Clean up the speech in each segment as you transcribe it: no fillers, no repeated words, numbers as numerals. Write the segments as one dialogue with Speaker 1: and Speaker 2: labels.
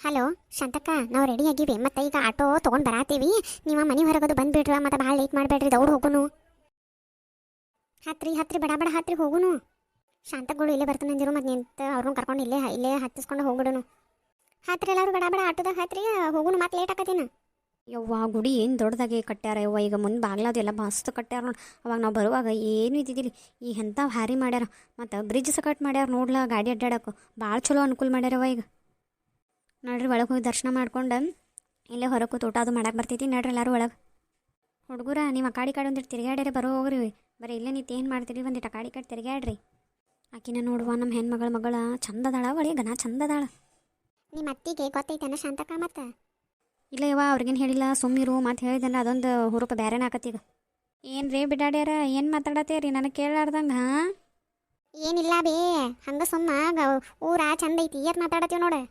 Speaker 1: Hello Shantakka, ನಾವು ready ಆಗಿವಿ. ಮತ್ತೆ ಈಗ ಆಟೋ ತೊಗೊಂಡು ಬರಾತೀವಿ. ನೀವು ಮನೆ ಹೊರಗದು ಬಂದುಬಿಡ್ರಿ, ಮತ್ತೆ ಭಾಳ ಲೇಟ್ ಮಾಡಬೇಡ್ರಿ. ದೌಡ್ ಹೋಗುನು. ಹತ್ರಿ ಹತ್ರಿ ಬಡ ಬಡ ಹತ್ರಿ ಹೋಗುನು. ಶಾಂತಗಳು ಇಲ್ಲೇ ಬರ್ತಾನೆ ಅಂದಿರು. ಮತ್ತೆ ನಿಂತ ಅವ್ರನ್ನ ಕರ್ಕೊಂಡು ಇಲ್ಲೇ ಇಲ್ಲೇ ಹತ್ತಿಸ್ಕೊಂಡು ಹೋಗ್ಬಿಡೋನು. ಹತ್ರಿ ಎಲ್ಲರೂ ಬಡ ಬಡ ಆಟೋದಾಗ ಹತ್ರಿ ಹೋಗುನು. ಮತ್ತೆ ಲೇಟ್ ಆಕತೇನ.
Speaker 2: ಯವ್ವ ಗುಡಿ ಏನು ದೊಡ್ಡದಾಗಿ ಕಟ್ಟ್ಯಾರ ಯವ್ವ. ಈಗ ಮುಂದೆ ಬಾಗ್ಲಾದು ಎಲ್ಲ ಮಸ್ತ್ ಕಟ್ಟ್ಯಾರ ನೋಡಿ. ಅವಾಗ ನಾವು ಬರುವಾಗ ಏನೂ ಇದ್ದಿದ್ದಿಲ್ಲ. ಈಗ ಎಂಥ ಭಾರಿ ಮಾಡ್ಯಾರ. ಮತ್ತು ಬ್ರಿಡ್ಜ್ ಸಕಟ್ ಮಾಡ್ಯಾರ ನೋಡ್ಲ, ಗಾಡಿ ಅಡ್ಡಾಡಕ್ಕೆ ಭಾಳ ಚಲೋ ಅನುಕೂಲ ಮಾಡ್ಯಾರವ. ಈಗ ನೋಡ್ರಿ, ಒಳಗೆ ಹೋಗಿ ದರ್ಶನ ಮಾಡ್ಕೊಂಡು ಇಲ್ಲೇ ಹೊರಗೆ ಕೂತು ಊಟ ಅದು ಮಾಡಕ್ಕೆ ಬರ್ತೈತಿ. ನೋಡ್ರಿ ಎಲ್ಲರೂ ಒಳಗೆ. ಹುಡುಗರ ನೀವು ಅಕಾಡಿ ಕಾಡಿ ಒಂದಿಟ್ಟು ತಿರುಗಾಡ್ಯಾರೆ ಬರೋ ಹೋಗ್ರಿ. ಬರೀ ಇಲ್ಲೇ ನಿಂತು ಏನು ಮಾಡ್ತೀರಿ, ಒಂದಿಟ್ಟು ಅಕಾಡಿ ಕಾಡಿ ತಿರುಗಾಡ್ರಿ. ಆಕಿನ ನೋಡುವ ನಮ್ಮ ಹೆಣ್ಮಗಳ ಚಂದದಾಳ ಒಳಗೆ ಗನ ಚಂದದಾಳ.
Speaker 1: ನಿಮ್ಮ ಅತ್ತಿಗೆ ಗೊತ್ತೈತೇನ ಶಾಂತಕ್ಕ? ಮತ್ತೆ
Speaker 2: ಇಲ್ಲ ಯವ್ವ, ಅವ್ರಿಗೇನು ಹೇಳಿಲ್ಲ, ಸುಮ್ಮಿರು. ಮತ್ತು ಹೇಳಿದಲ್ಲ ಅದೊಂದು ಹುರುಪ ಬೇರೆನೇ ಆಕತ್ತೀಗ. ಏನು ರೀ ಬಿಡಾಡ್ಯಾರ, ಏನು ಮಾತಾಡತ್ತೀರಿ ನನಗೆ ಕೇಳಾರ್ದಂಗೆ? ಹಾಂ
Speaker 1: ಏನಿಲ್ಲ ಬೇ, ಹಂಗೆ ಸುಮ್ಮ ಊರ ಚಂದ ಐತಿ ಏತ್ ಮಾತಾಡತ್ತೀವಿ ನೋಡು.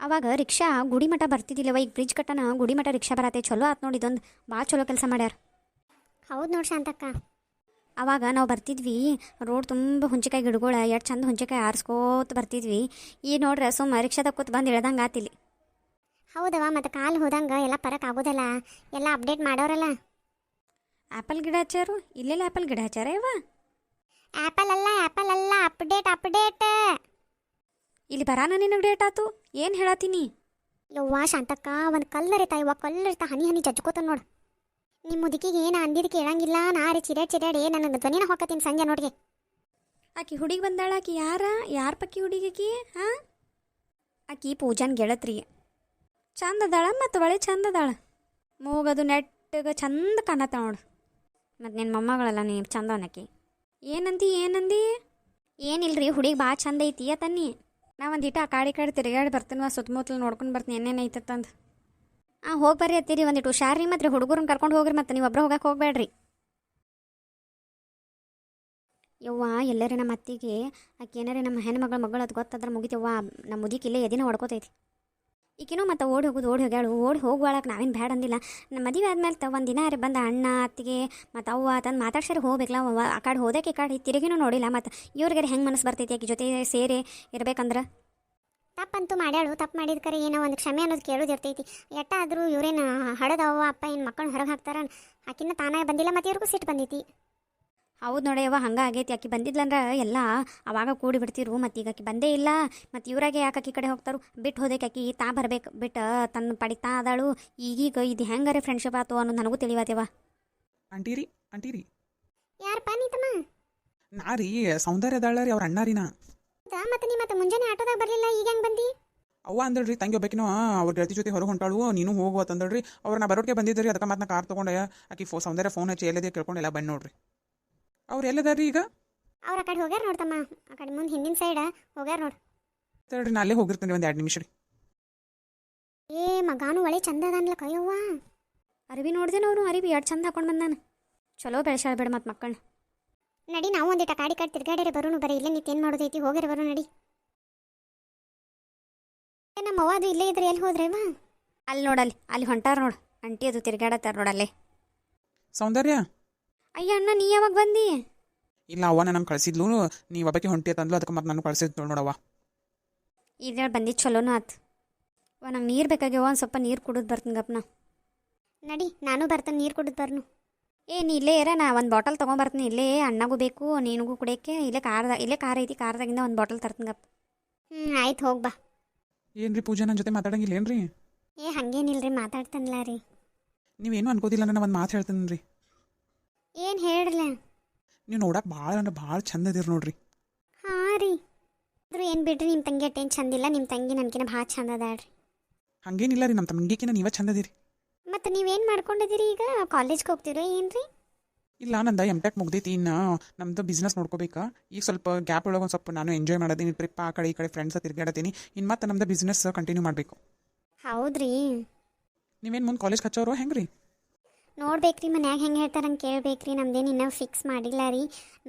Speaker 2: ಅವಾಗ ರಿಕ್ಷಾ ಗುಡಿ ಮಠ ಬರ್ತಿದ್ದಿಲ್ಲವ. ಈಗ ಬ್ರಿಡ್ಜ್ ಕಟ್ಟನ ಗುಡಿ ಮಠ ರಿಕ್ಷಾ ಬರತ್ತೆ. ಚಲೋ ಆತು ನೋಡಿ, ಇದೊಂದು ಭಾಳ ಚಲೋ ಕೆಲಸ ಮಾಡ್ಯಾರ.
Speaker 1: ಹೌದು ನೋಡಿ ಶಾಂತಕ್ಕ.
Speaker 2: ಅವಾಗ ನಾವು ಬರ್ತಿದ್ವಿ, ರೋಡ್ ತುಂಬ ಹುಂಚಿಕಾಯಿ ಗಿಡಗಳ, ಎಷ್ಟು ಚಂದ ಹುಂಚಿಕಾಯಿ ಆರಿಸ್ಕೋತ ಬರ್ತಿದ್ವಿ. ಈಗ ನೋಡ್ರೆ ಸುಮ್ಮ ರಿಕ್ಷಾದಾಗ ಕೂತ್ ಬಂದು ಇಳ್ದಂಗೆ ಆತಿಲ್ಲಿ.
Speaker 1: ಹೌದವ, ಮತ್ತು ಕಾಲು ಹೋದಂಗೆ ಎಲ್ಲ ಪರಕ್ ಆಗೋದಲ್ಲ. ಎಲ್ಲ ಅಪ್ಡೇಟ್ ಮಾಡೋರಲ್ಲ.
Speaker 2: ಆ್ಯಪಲ್ ಗಿಡ ಹಚ್ಚಾರು, ಇಲ್ಲೆಲ್ಲ ಆ್ಯಪಲ್ ಗಿಡ ಹಚ್ಚಾರ ಯವ್ವ.
Speaker 1: ಆ್ಯಪಲ್ ಅಲ್ಲ, ಅಪ್ಡೇಟ್.
Speaker 2: ಇಲ್ಲಿ ಬರಾನ ನಿನಗೆ ಡೇಟ್ ಆತು. ಏನು ಹೇಳತ್ತೀನಿ?
Speaker 1: ಯವ್ವ ಶಾಂತಕ್ಕ, ಒಂದು ಕಲ್ಲರಿತಾ ಇವ, ಕಲ್ಲರಿತಾ ಹನಿ ಹನಿ ಜಜ್ಕೋತ ನೋಡು. ನಿಮ್ಮ ಮುದುಕಿಗೆ ಏನು ಅಂದಿದ್ದು ಕೇಳಂಗಿಲ್ಲ. ನಾರಿ ಚಿರಾಡಿ ನನ್ನ ಧ್ವನಿನ ಹೊಕ್ಕತ್ತೀನಿ ಸಂಜೆ ನೋಡಿಗೆ.
Speaker 2: ಆಕಿ ಹುಡುಗಿ ಬಂದಾಳ. ಆಕಿ ಯಾರ ಪಕ್ಕಿ ಹುಡುಗಿ ಆಕಿ? ಹಾಂ, ಆಕಿ ಪೂಜಾನ್ ಗೆಳತ್ರಿ. ಚಂದ ಅದಾಳ, ಮತ್ತು ಒಳ್ಳೆ ಚಂದ ಅದಾಳ. ಮೂಗದು ನೆಟ್ಟಗೆ ಚಂದ ಕಾಣತ್ತ ನೋಡು. ಮತ್ತು ನಿನ್ನ ಮೊಮ್ಮಗಳಲ್ಲ, ನೀ ಚಂದ ಅನ್ನಕಿ. ಏನಂದಿ ಏನಿಲ್ರಿ, ಹುಡುಗಿ ಭಾಳ ಚಂದ ಐತಿ ತನ್ನಿ. ನಾ ಒಂದಿಟ್ಟು ಆ ಕಾಡಿ ತಿರುಗಾಡಿ ಬರ್ತೀನಿ, ಸುತ್ತಮುತ್ತಲು ನೋಡ್ಕೊಂಡು ಬರ್ತೀನಿ ಏನೇನು ಐತಂದು. ಹೋಗಿ ಬರ್ರಿ ಅತ್ತೀರಿ, ಒಂದಿಟ್ಟು ಹುಷಾರ್ರಿ. ಮತ್ತು ಕರ್ಕೊಂಡು ಹೋಗ್ರಿ, ಮತ್ತು ನೀವು ಒಬ್ಬರು ಹೋಗಕ್ಕೆ ಹೋಗ್ಬೇಡ್ರಿ. ಯವ್ವ, ಎಲ್ಲರೇ ನಮ್ಮ ಅತ್ತಿಗೆ ಆಕೆ ಏನಾರೇ ನಮ್ಮ ಹೆಣ್ಮಗಳು ಅದು ಗೊತ್ತಾದ್ರೆ ಮುಗಿತವ್ವ. ನಮ್ಮ ಮುದಿಕಿಲ್ಲೇ ಎದಿನ ಹೊಡ್ಕೋತೈತಿ. ಈಕಿನೂ ಮತ್ತು ಓಡಿ ಹೋಗ್ಯಾಳು. ಓಡಿ ಹೋಗುವಾಳಕ್ಕೆ ನಾವೇನು ಬ್ಯಾಡ ಅಂದಿಲ್ಲ. ನಮ್ಮ ಮದುವೆ ಆದ್ಮೇಲೆ ಒಂದು ದಿನ ಬಂದ ಅಣ್ಣ ಅತ್ತಿಗೆ ಮತ್ತು ಅವ್ವ ತಂದು ಮಾತಾಡ್ಸಾರೆ ಹೋಗ್ಬೇಕಲ್ಲ. ಆ ಕಡೆ ಹೋದಕ್ಕೆ ಈ ಕಡೆ ತಿರುಗಿನೂ ನೋಡಿಲ್ಲ. ಮತ್ತು ಇವ್ರಿಗೆ ಹೆಂಗೆ ಮನಸ್ಸು ಬರ್ತೈತಿ ಆಕೆ ಜೊತೆ ಸೇರಿ ಇರ್ಬೇಕಂದ್ರೆ?
Speaker 1: ತಪ್ಪಂತೂ ಮಾಡ್ಯಾಳು. ತಪ್ಪು ಮಾಡಿದ ಕರೆ ಏನೋ ಒಂದು ಕ್ಷಮೆ ಅನ್ನೋದು ಕೇಳೋದಿರ್ತೈತಿ. ಎಟ್ಟಾದರೂ ಇವ್ರೇನು ಹಡದವ್ವ ಅಪ್ಪ ಏನು ಮಕ್ಕಳನ್ನ ಹೊರಗೆ ಹಾಕ್ತಾರ? ಆಕಿನ್ನ ತಾನಾಗ ಬಂದಿಲ್ಲ, ಮತ್ತು ಇವ್ರಿಗೂ ಸಿಟ್ಟು ಬಂದೈತಿ.
Speaker 2: ಹೌದು ನೋಡ್ಯವ್ವ, ಹಂಗೆ ಆಗೈತಿ. ಆಕೆ ಬಂದಿದ್ಲಂದ್ರೆ ಎಲ್ಲ ಅವಾಗ ಕೂಡಿ ಬಿಡ್ತಿರು. ಮತ್ತು ಈಗ ಆಕೆ ಬಂದೇ ಇಲ್ಲ. ಮತ್ತು ಇವ್ರಾಗೆ ಯಾಕೆ ಆಕಿ ಕಡೆ ಹೋಗ್ತಾರು? ಬಿಟ್ಟು ಹೋದಕ್ಕೆ ಆಕಿ ಬರ್ಬೇಕು, ಬಿಟ್ಟು ತನ್ನ ಪಡಿಗೆ ಅದಾಳು. ಈಗೀಗ ಇದು ಹೆಂಗಾರೆ ಫ್ರೆಂಡ್ಶಿಪ್ ಆತು ಅನ್ನೋದು ನನಗೂ ತಿಳಿವಾತೇವ.
Speaker 3: ಅಂಟೀರಿ
Speaker 1: ಯಾರಪ್ಪ ನೀ ತಮ್ಮ?
Speaker 3: ನಾ ರೀ ಸೌಂದರ್ಯ ಅದಾಳ್ರಿ, ಅವ್ರ ಅಣ್ಣಾರಿನ.
Speaker 1: ಮತ್ತೆ ನೀ ಮತ್ತೆ ಮುಂಜಾನೆ ಆಟೋದಾಗ ಬರಲಿಲ್ಲ, ಈಗ ಹೆಂಗೆ ಬಂದಿ?
Speaker 3: ಅವ್ವ ಅಂದಳ್ರಿ, ತಂಗಿ ಒಬ್ಬಕಿನೋ ಅವ್ರ ಗೆಳತಿ ಜೊತೆ ಹೊರಗೆ ಹೊಂಟಾಳು, ನೀನು ಹೋಗುವ ತಂದಳ್ರಿ. ಅವ್ರನ್ನ ಬರೋಕ್ಕೆ ಬಂದಿದ್ದರಿ, ಅದಕ್ಕೆ ಮತ್ತೆ ನಾ ಕಾರ್ ತೊಗೊಂಡೆ. ಆಕಿ ಸೌಂದರ್ಯ ಫೋನ್ ಹಚ್ಚಿ ಎಲ್ಲದೇ ಕೇಳ್ಕೊಂಡು ಎಲ್ಲ ಬಂದು ನೋಡ್ರಿ. ಅವ್ರು ಎಲ್ಲದಾರ್ರಿ ಈಗ?
Speaker 1: ಅವ್ರ ಆ ಕಡೆ ಹೋಗ್ಯಾರ ನೋಡ್ತಮ್ಮ, ಆ ಕಡೆ ಮುಂದೆ ಹಿಂದಿನ ಸೈಡ ಹೋಗ್ಯಾರ ನೋಡು.
Speaker 3: ಹೇಳ್ರಿ, ನಾ ಅಲ್ಲೇ ಹೋಗಿರ್ತೀನಿ ಒಂದು 2 ನಿಮಿಷ ರೀ.
Speaker 1: ಮಗಾನು ಒಳ್ಳೆ ಚಂದ ಅದನ್ಲ ಕಯ್ಯವ್ವ.
Speaker 2: ಅರಿವಿ ನೋಡ್ದೇನ ಅವರು ಅರಿವಿ ಎರಡು ಚಂದ ಹಾಕೊಂಡು ಬಂದಾನ. ಚಲೋ ಬೆಳೆಸಾಳ ಬಿಡ ಮತ್ತು ಮಕ್ಕಳನ್ನ.
Speaker 1: ನಡಿ, ನಾವು ಒಂದಿಟ್ಟು ಕಾಡಿ ತಿರ್ಗಾಡ್ಯಾರೆ ಬರೋನು. ಬರೀ ಇಲ್ಲೇ ನಿಂತೇನು ಮಾಡೋದೈತಿ, ಹೋಗ್ಯಾರ ಬರೋ ನಡಿ. ನಮ್ಮ ಅವ್ವ ಅದು ಇಲ್ಲೇ ಇದ್ರೆ ಎಲ್ಲಿ ಹೋದ್ರೇವ?
Speaker 2: ಅಲ್ಲಿ ನೋಡಲ್ಲಿ, ಅಲ್ಲಿ ಹೊಂಟಾರ ನೋಡು, ಅಂಟಿ ಅದು ತಿರ್ಗಾಡತ್ತಾರ ನೋಡಲ್ಲೇ.
Speaker 3: ಸೌಂದರ್ಯ,
Speaker 2: ಅಯ್ಯ ಅಣ್ಣ, ನೀ ಯಾವಾಗ ಬಂದಿ?
Speaker 3: ಇಲ್ಲ ಅವ್ವ ನಾನು ಕಳಿಸಿದ್ಲು, ನೀವು ಒಬ್ಬಕ್ಕೆ ಹೊಂಟಿ ಅಂತಂದ್ಲು, ಅದಕ್ಕೆ ಮತ್ತೆ ನಾನು ಕಳಿಸಿದ್ದು ನೋಡವ್ವ.
Speaker 2: ಈಗ ಬಂದಿದ್ದು ಚಲೋನು ಆತು. ನಂಗೆ ನೀರು ಬೇಕಾಗ್ಯವ, ಒಂದು ಸ್ವಲ್ಪ ನೀರು ಕುಡಿದು ಬರ್ತೀನಿ ಗಪ್ನ.
Speaker 1: ನಡಿ, ನಾನು ಬರ್ತೇನೆ, ನೀರು ಕುಡಿದು ಬರ್ನು.
Speaker 2: ನೀ ಇಲ್ಲೇ ಇರ, ನಾ ಒಂದು ಬಾಟಲ್ ತೊಗೊಂಬರ್ತೀನಿ. ಇಲ್ಲೇ ಅಣ್ಣಗೂ ಬೇಕು, ನಿನಗೂ ಕುಡಿಯೋಕ್ಕೆ. ಇಲ್ಲೇ ಕಾರ್ ಐತಿ, ಕಾರ್ದಾಗಿಂದ ಒಂದು ಬಾಟಲ್ ತರ್ತೀನಿ ಗಪ್.
Speaker 1: ಆಯ್ತು, ಹೋಗ್ಬಾ.
Speaker 3: ಏನ್ರಿ ಪೂಜಾ, ನನ್ನ ಜೊತೆ ಮಾತಾಡಂಗಿಲ್ಲ ಏನ್ರಿ?
Speaker 1: ಹಂಗೇನಿಲ್ರಿ, ಮಾತಾಡ್ತಾನಲ್ಲ ರೀ.
Speaker 3: ನೀವೇನು ಅನ್ಕೋದಿಲ್ಲ, ನಾನು ಒಂದು ಮಾತು ಹೇಳ್ತೀನಿ ರೀ.
Speaker 1: ಏನು ಹೇಳ್ರಲ್ಲ?
Speaker 3: ನೀವು ನೋಡಕ್ಕೆ ಭಾಳ ಅಂದ್ರೆ ಭಾಳ ಚಂದ ಇದೀರಿ ನೋಡ್ರಿ.
Speaker 1: ಹಾಂ ರೀ, ಆದರೂ ಏನು ಬಿಡ್ರಿ, ನಿಮ್ಮ ತಂಗಿ ಅಟ್ಟೇನು ಚಂದಿಲ್ಲ. ನಿಮ್ಮ ತಂಗಿ ನನಗಿನ ಭಾಳ ಚಂದ ಅದಾಳ್ರಿ.
Speaker 3: ಹಂಗೇನಿಲ್ಲ ರೀ, ನಮ್ಮ ತಂಗಿಕಿನ ನೀವೇ ಚಂದ ಇದೀರಿ.
Speaker 1: ಮತ್ತು ನೀವೇನು ಮಾಡ್ಕೊಂಡಿದ್ದೀರಿ ಈಗ? ಕಾಲೇಜ್ಗೆ ಹೋಗ್ತೀರೋ ಏನು ರೀ?
Speaker 3: ಇಲ್ಲ, ನಂದು M.Tech ಮುಗ್ದೈತಿ. ಇನ್ನು ನಮ್ಮದು ಬಿಸ್ನೆಸ್ ನೋಡ್ಕೋಬೇಕಾ. ಈಗ ಸ್ವಲ್ಪ ಗ್ಯಾಪ್ ಒಳಗೆ ಒಂದು ಸ್ವಲ್ಪ ನಾನು ಎಂಜಾಯ್ ಮಾಡೋದೀನಿ, ಟ್ರಿಪ್ ಆ ಕಡೆ ಈ ಕಡೆ ಫ್ರೆಂಡ್ಸ್ ತಿರ್ಗಾಡತ್ತೀನಿ. ಇನ್ನು ಮತ್ತೆ ನಮ್ಮದು ಬಿಸ್ನೆಸ್ ಕಂಟಿನ್ಯೂ ಮಾಡಬೇಕು.
Speaker 1: ಹೌದ್ರಿ.
Speaker 3: ನೀವೇನು ಮುಂದೆ ಕಾಲೇಜ್ ಹಚ್ಚೋರು ಹೆಂಗೆ ರೀ?
Speaker 1: ನೋಡ್ಬೇಕ್ರಿ, ಮನ್ಯಾಗ ಹೆಂಗೆ ಹೇಳ್ತಾರಂಗೆ ಕೇಳ್ಬೇಕ್ರಿ. ನಮ್ದೇನು ಇನ್ನೂ ಫಿಕ್ಸ್ ಮಾಡಿಲ್ಲ ರೀ.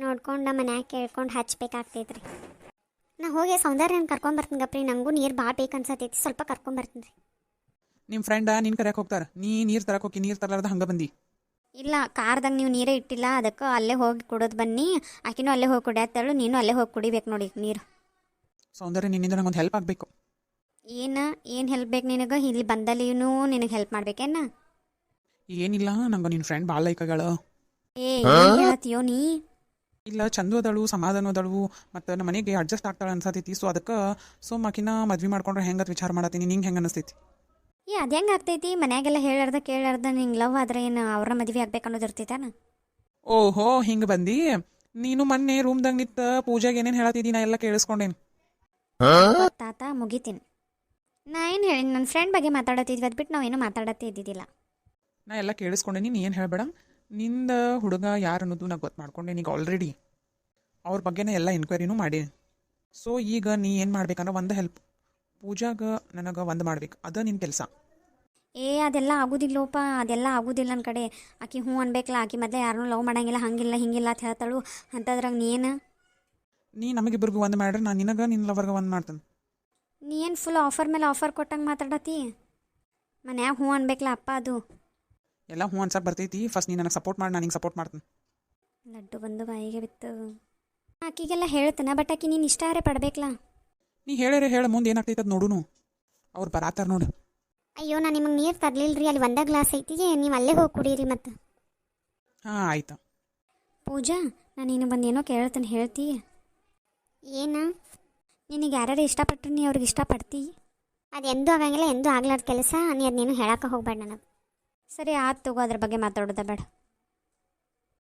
Speaker 1: ನೋಡ್ಕೊಂಡು ಮನ್ಯಾಗ ಕೇಳ್ಕೊಂಡು ಹಚ್ಬೇಕಾಗ್ತೈತ್ರಿ. ನಾ ಹೋಗಿ ಸೌಂದರ್ಯನ ಕರ್ಕೊಂಬರ್ತೀನಿ ಗಪ್ರಿ. ನನಗೂ ನೀರು ಭಾಳ ಬೇಕನ್ಸತೈತಿ, ಸ್ವಲ್ಪ ಕರ್ಕೊಂಬರ್ತೀನಿ ರೀ.
Speaker 3: ನಿಮ್ಮ ಫ್ರೆಂಡ ನೀನು ಕರೆಯಕ್ಕೆ ಹೋಗ್ತಾರೆ, ನೀರು ತರಕ್ಕೆ ಹೋಗಿ ನೀರು ತರಲಾರ್ದ ಹಂಗೆ ಬಂದು?
Speaker 2: ಇಲ್ಲ, ಕಾರ್ದಾಗ ನೀವು ನೀರೇ ಇಟ್ಟಿಲ್ಲ, ಅದಕ್ಕೆ ಅಲ್ಲೇ ಹೋಗಿ ಕುಡೋದು ಬನ್ನಿ. ಆಕಿನೂ ಅಲ್ಲೇ ಹೋಗಿ ಕುಡಿಯತ್ತಳು, ನೀನು ಅಲ್ಲೇ ಹೋಗಿ ಕುಡಿಬೇಕು ನೋಡಿ ನೀರು.
Speaker 3: ಸೌಂದರ್ಯ, ನಿನ್ನಿಂದ ನಂಗೊಂದು ಹೆಲ್ಪ್ ಆಗಬೇಕು.
Speaker 2: ಏನು ಹೆಲ್ಪ್ ಬೇಕು ನಿನಗೆ? ಇಲ್ಲಿ ಬಂದಲ್ಲಿನೂ ನಿನಗೆ ಹೆಲ್ಪ್ ಮಾಡ್ಬೇಕೇನ?
Speaker 3: ಏನಿಲ್ಲ, ನಂಗೆ ನಿನ್ನ ಫ್ರೆಂಡ್ ಭಾಳ ಲೈಕ್ ಆಗ್ಯಾಳ.
Speaker 2: ಏನು ಹೇಳತ್ತೀಯೋ ನೀ?
Speaker 3: ಇಲ್ಲ, ಚಂದು ಅದಳು, ಸಮಾಧಾನ ಅದಳು, ಮತ್ತು ನಮ್ಮ ಮನೆಗೆ ಅಡ್ಜಸ್ಟ್ ಆಗ್ತಾಳೆ ಅನ್ಸತೈತಿ. ಸೊ ಅದಕ್ಕೆ ಆಕಿನ ಮದ್ವೆ ಮಾಡ್ಕೊಂಡ್ರೆ ಹೆಂಗತ್ ವಿಚಾರ ಮಾಡತ್ತೀನಿ. ನಿಂಗೆ ಹೆಂಗೆ ಅನಿಸ್ತೈತಿ?
Speaker 2: ಅದು ಹೆಂಗೆ ಆಗ್ತೈತಿ? ಮನ್ಯಾಗೆಲ್ಲ ಹೇಳಾರ್ದ ಕೇಳಾರ್ದ ನಿಂಗೆ ಲವ್ ಆದ್ರೆ ಏನು ಅವ್ರ ಮದ್ವೆ ಆಗ್ಬೇಕು ಅನ್ನೋದು ಇರ್ತೈತಾನ?
Speaker 3: ಓಹೋ, ಹಿಂಗೆ ಬಂದು ನೀನು ಮೊನ್ನೆ ರೂಮ್ದಾಗ ನಿಂತ ಪೂಜೆಗೆ ಏನೇನು ಹೇಳತ್ತಿದ್ದಿ ನಾ ಎಲ್ಲ ಕೇಳಿಸ್ಕೊಂಡೇನಿ.
Speaker 2: ತಾತ ಮುಗಿತೀನಿ. ನಾ ಏನು ಹೇಳಿ, ನನ್ನ ಫ್ರೆಂಡ್ ಬಗ್ಗೆ ಮಾತಾಡತ್ತಿದ್ವಿ, ಅದು ಬಿಟ್ಟು ನಾವೇನು ಮಾತಾಡತ್ತೇ ಇದ್ದಿದ್ದಿಲ್ಲ.
Speaker 3: ನಾ ಎಲ್ಲ ಕೇಳಿಸ್ಕೊಂಡೇನಿ, ನೀ ಏನು ಹೇಳಬೇಡ. ನಿಂದ ಹುಡುಗ ಯಾರು ಅನ್ನೋದು ನಾ ಗೊತ್ತು ಮಾಡ್ಕೊಂಡೇನಿ ಈಗ ಆಲ್ರೆಡಿ. ಅವ್ರ ಬಗ್ಗೆನೇ ಎಲ್ಲ ಎನ್ಕ್ವೈರಿನೂ ಮಾಡೀನಿ. ಸೊ ಈಗ ನೀ ಏನು ಮಾಡ್ಬೇಕಂದ್ರೆ ಒಂದು ಹೆಲ್ಪ್, ಪೂಜಾಗ ನನಗೆ ಒಂದು ಮಾಡ್ಬೇಕು, ಅದು ನಿನ್ನ ಕೆಲಸ.
Speaker 2: ಅದೆಲ್ಲ ಆಗೋದಿಲ್ಲೋಪ, ಅದೆಲ್ಲ ಆಗೋದಿಲ್ಲ ನನ್ನ ಕಡೆ. ಆಕಿ ಹ್ಞೂ ಅನ್ಬೇಕಲ್ಲ, ಆಕಿ ಮೊದಲೇ ಯಾರನ್ನೂ ಲವ್ ಮಾಡಂಗಿಲ್ಲ, ಹಂಗಿಲ್ಲ ಹಿಂಗಿಲ್ಲ ಅಂತ ಹೇಳ್ತಾಳು. ಅಂಥದ್ರಾಗ
Speaker 3: ನೀ ನಮಗಿಬ್ಬರಿಗೂ ಒಂದು ಮಾಡ್ರೆ ನಾನು ನಿನ್ನ ಲವರ್ಗೆ ಒಂದು ಮಾಡ್ತೇನೆ.
Speaker 2: ನೀ ಏನು ಫುಲ್ ಆಫರ್ ಮೇಲೆ ಆಫರ್ ಕೊಟ್ಟಂಗೆ ಮಾತಾಡತ್ತಿ? ಮನ್ಯಾಗ ಹ್ಞೂ ಅನ್ಬೇಕಲ್ಲ ಅಪ್ಪ, ಅದು
Speaker 3: ಎಲ್ಲ ಹ್ಞೂ ಅನ್ಸಕ್ಕೆ ಬರ್ತೈತಿ. ಫಸ್ಟ್ ನೀ ನನಗೆ ಸಪೋರ್ಟ್ ಮಾಡಿ, ನಾನು ನಿಂಗೆ ಸಪೋರ್ಟ್ ಮಾಡ್ತೀನಿ.
Speaker 2: ಲಡ್ಡು ಬಂದು ಬಾಯಿಗೆ ಬಿತ್ತು. ಆಕಿಗೆಲ್ಲ ಹೇಳ್ತಾನೆ, ಬಟ್ ಆಕಿ ನೀನು ಇಷ್ಟಾರೇ ಪಡ್ಬೇಕಲ್ಲ.
Speaker 3: ನೀ ಹೇಳ ಮುಂದೆ ಏನಾಗ್ತೈತೆ ಅದು ನೋಡುನು. ಅವ್ರು ಬರಾತಾರ ನೋಡು.
Speaker 1: ಅಯ್ಯೋ, ನಾನು ನಿಮಗೆ ನೀರು ತರಲಿಲ್ಲ ರೀ, ಅಲ್ಲಿ ಒಂದೇ ಗ್ಲಾಸ್ ಐತಿ, ನೀವು ಅಲ್ಲೇ ಹೋಗಿ ಕುಡೀರಿ ಮತ್ತು.
Speaker 3: ಹಾಂ ಆಯ್ತು.
Speaker 2: ಪೂಜಾ, ನಾನು ನೀನು ಬಂದೇನೋ ಕೇಳ್ತಾನೆ, ಹೇಳ್ತಿ?
Speaker 1: ಏನು?
Speaker 2: ನಿನಗೆ ಯಾರ್ಯಾರು ಇಷ್ಟಪಟ್ಟರು ನೀ ಅವ್ರಿಗೆ ಇಷ್ಟಪಡ್ತಿ?
Speaker 1: ಅದು ಎಂದೂ ಆಗಂಗಿಲ್ಲ, ಎಂದೂ ಆಗ್ಲಾರ್ದ ಕೆಲಸ. ನೀ ಅದನ್ನೇನು ಹೇಳಕ್ಕೆ ಹೋಗ್ಬೇಡ ನನಗೆ.
Speaker 2: ಸರಿ ಆಯ್ತು ತಗೋ, ಅದ್ರ ಬಗ್ಗೆ ಮಾತಾಡೋದ ಬೇಡ.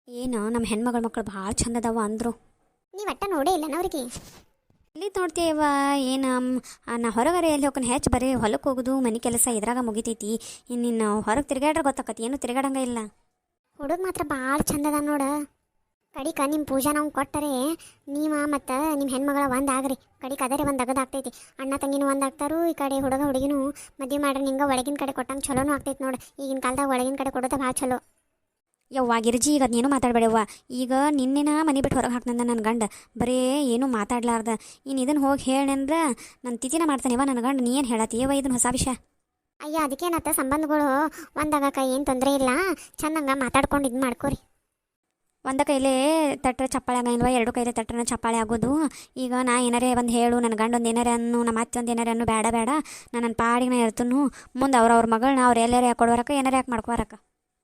Speaker 2: ಏನು ನಮ್ಮ ಹೆಣ್ಮಗಳ ಮಕ್ಕಳು ಭಾಳ ಚಂದ ಅದಾವ ಅಂದರು.
Speaker 1: ನೀವು ಒಟ್ಟ ನೋಡೇ ಇಲ್ಲ ಅವ್ರಿಗೆ?
Speaker 2: ಇಲ್ಲಿ ನೋಡ್ತೀವ ಏನು, ನಾ ಹೊರಗರೆ ಎಲ್ಲಿ ಹೋಗೋಣ, ಹೆಚ್ಚು ಬರೀ ಹೊಲಕ್ಕೆ ಹೋಗೋದು, ಮನೆ ಕೆಲಸ ಇದ್ರಾಗ ಮುಗಿತೈತಿ. ಇನ್ನು ಹೊರಗೆ ತಿರ್ಗಾಡ್ರೆ ಗೊತ್ತಾಕತಿ, ಏನು ತಿರ್ಗಾಡಂಗ ಇಲ್ಲ.
Speaker 1: ಹುಡುಗ ಮಾತ್ರ ಭಾಳ ಚಂದ ಅದ ನೋಡ. ಕಡಿಕ ನಿಮ್ಮ ಪೂಜಾ ನಾವು ಕೊಟ್ಟರೆ ನೀವ ಮತ್ತು ನಿಮ್ಮ ಹೆಣ್ಮಗಳ ಒಂದು ಆಗ್ರಿ. ಕಡಿಕ ಅದರೇ ಒಂದು ಅಗದಾಗ್ತೈತಿ. ಅಣ್ಣ ತಂಗಿನೂ ಒಂದು ಆಗ್ತಾರು, ಈ ಕಡೆ ಹುಡುಗ ಹುಡುಗಿನೂ ಮದುವೆ ಮಾಡ್ರಿ. ನಿಂಗೆ ಒಳಗಿನ ಕಡೆ ಕೊಟ್ಟಂಗೆ ಚಲೋನೂ ಆಗ್ತೈತಿ ನೋಡಿ. ಈಗಿನ ಕಾಲದಾಗ ಒಳಗಿನ ಕಡೆ ಕೊಡೋದು ಭಾಳ ಚಲೋ.
Speaker 2: ಯವ್ವ ಗಿರ್ಜಿ, ಈಗ ಅದನ್ನೇನು ಮಾತಾಡಬೇಡವ್ವ. ಈಗ ನಿನ್ನೆನ ಮನೆ ಬಿಟ್ಟು ಹೊರಗೆ ಹಾಕ್ನಂದ ನನ್ನ ಗಂಡ, ಬರೀ ಏನೂ ಮಾತಾಡ್ಲಾರ್ದ. ಇನ್ನು ಇದನ್ನು ಹೋಗಿ ಹೇಳಂದ್ರೆ ನನ್ನ ತಿಥಿನ ಮಾಡ್ತಾನೆವ ನನ್ನ ಗಂಡ. ನೀ ಏನು ಹೇಳತ್ತೀಯವ ಇದನ್ನು ಹೊಸ ವಿಷಯ?
Speaker 1: ಅಯ್ಯ, ಅದಕ್ಕೇನತ್ತ, ಸಂಬಂಧಗಳು ಒಂದಾಗಕ್ಕೆ ಏನು ತೊಂದರೆ ಇಲ್ಲ. ಚಂದಂಗೆ ಮಾತಾಡ್ಕೊಂಡು ಇದು ಮಾಡ್ಕೊರಿ.
Speaker 2: ಒಂದು ಕೈಲೇ ತಟ್ಟರೆ ಚಪ್ಪಾಳೆ ಆಗಂಗಿಲ್ವ, ಎರಡು ಕೈಲೇ ತಟ್ಟರೆ ಚಪ್ಪಾಳೆ ಆಗೋದು. ಈಗ ನಾ ಏನಾರೇ ಒಂದು ಹೇಳು, ನನ್ನ ಗಂಡ ಒಂದು ಏನಾರೇ ಅನ್ನು, ನಮ್ಮ ಅತ್ತೆ ಒಂದು ಏನಾರೇ ಅನ್ನು, ಬೇಡ ನಾನು ನನ್ನ ಪಾಡಿಗೆ ನಾ ಇರ್ತನು. ಮುಂದೆ ಅವ್ರ ಮಗಳನ್ನ ಅವ್ರು ಎಲ್ಲರೂ ಯಾಕೆ ಕೊಡ್ವರಕ್ಕ, ಏನಾರು ಯಾಕೆ ಮಾಡ್ಕೋರಕ್ಕ.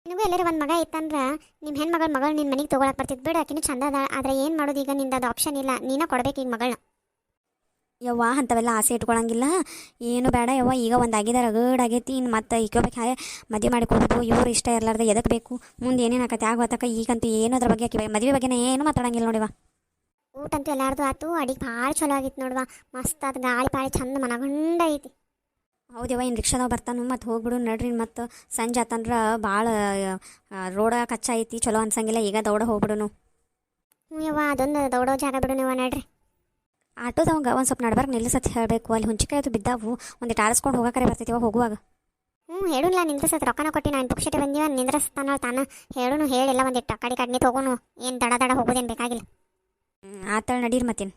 Speaker 1: ನಿನಗೂ ಎಲ್ಲರೂ ಒಂದು ಮಗ ಇತ್ತಂದ್ರೆ ನಿಮ್ಮ ಹೆಣ್ಮಗಳ ಮಗಳು ನಿನ್ನ ಮನೆಗೆ ತೊಗೊಳಕ್ಕೆ ಬರ್ತಿದ್ದು ಬಿಡು. ಆಕಿನೂ ಚಂದ ಅದ. ಆದರೆ ಏನು ಮಾಡೋದು ಈಗ, ನಿಂದು ಅದು ಆಪ್ಷನ್ ಇಲ್ಲ. ನೀನೇ ಕೊಡ್ಬೇಕು ಈಗ ಮಗಳನ್ನ.
Speaker 2: ಯವ್ವ ಅಂಥವೆಲ್ಲ ಆಸೆ ಇಟ್ಕೊಳಂಗಿಲ್ಲ, ಏನು ಬೇಡ ಯವ್ವ. ಈಗ ಒಂದು ಆಗಿದೆ, ರಗಡಾಗೈತಿ. ಇನ್ನು ಮತ್ತೆ ಈಗೋಬೇಕು ಹಾಗೆ ಮದುವೆ ಮಾಡಿ ಕೊಡೋದು, ಇವ್ರು ಇಷ್ಟ ಇರಲಾರ್ದೆ ಎದಕ್ಕೆ ಬೇಕು, ಮುಂದೆ ಏನೇನು ಆಕತ್ತೆ ಆಗೋತಕ್ಕ. ಈಗಂತೂ ಏನು ಅದ್ರ ಬಗ್ಗೆ ಮದುವೆ ಬಗ್ಗೆ ಏನು ಮಾತಾಡಂಗಿಲ್ಲ ನೋಡಿವ.
Speaker 1: ಊಟ ಅಂತೂ ಎಲ್ಲಾರ್ದು ಆಯ್ತು, ಅಡಿಗೆ ಭಾಳ ಚಲೋ ಆಗಿತ್ತು ನೋಡುವ. ಮಸ್ತ್ ಅದು, ಗಾಳಿ ಪಾಳಿ ಚಂದ ಮನಗಂಡ ಐತಿ.
Speaker 2: ಹೌದವ್ವ, ಇನ್ನು ರಿಕ್ಷಾದಾಗ ಬರ್ತಾನು, ಮತ್ತು ಹೋಗ್ಬಿಡು ನಡ್ರಿ. ಮತ್ತು ಸಂಜೆ ಆತಂದ್ರೆ ಭಾಳ ರೋಡ ಕಚ್ಚ ಐತಿ, ಚಲೋ ಅನ್ಸಂಗಿಲ್ಲ. ಈಗ ದೌಡ ಹೋಗ್ಬಿಡುನು.
Speaker 1: ಹ್ಞೂ ಯವ್ವ, ಅದೊಂದು ದೌಡೋ ಜಾಗ ಬಿಡು ನೀವು, ನಡ್ರಿ.
Speaker 2: ಆಟೋದವಂಗ ಒಂದು ಸ್ವಲ್ಪ ನಡ್ಬಾರ್ದು ನಿಲ್ಲಿಸತ್ ಹೇಳಬೇಕು. ಅಲ್ಲಿ ಹುಂಚಿಕಾಯಿ ಅದು ಬಿದ್ದಾವು, ಒಂದಿಟ್ಟು ಆರಿಸ್ಕೊಂಡು ಹೋಗಾಕರೆ ಬರ್ತೈತಿವ ಹೋಗುವಾಗ.
Speaker 1: ಹೇಳುಲ್ಲ, ನಿಂದ್ರಸತ್ ರೊಕ್ಕನ ಕೊಟ್ಟು ನಾನು ಪುಕ್ಷಟೆ ಬಂದೀವ, ನಿಂದ್ರಸ್ತಾನ ತಾನ. ಹೇಳುನು ಹೇಳಿಲ್ಲ, ಒಂದಿಟ್ಟು ಕಡೆ ಕಡ್ನಿ ತಗೋನು. ಏನು ದಡ ಹೋಗೋದೇನು ಬೇಕಾಗಿಲ್ಲ.
Speaker 2: ಆತಳ ನಡೀರಿ ಮತ್ತೇನು.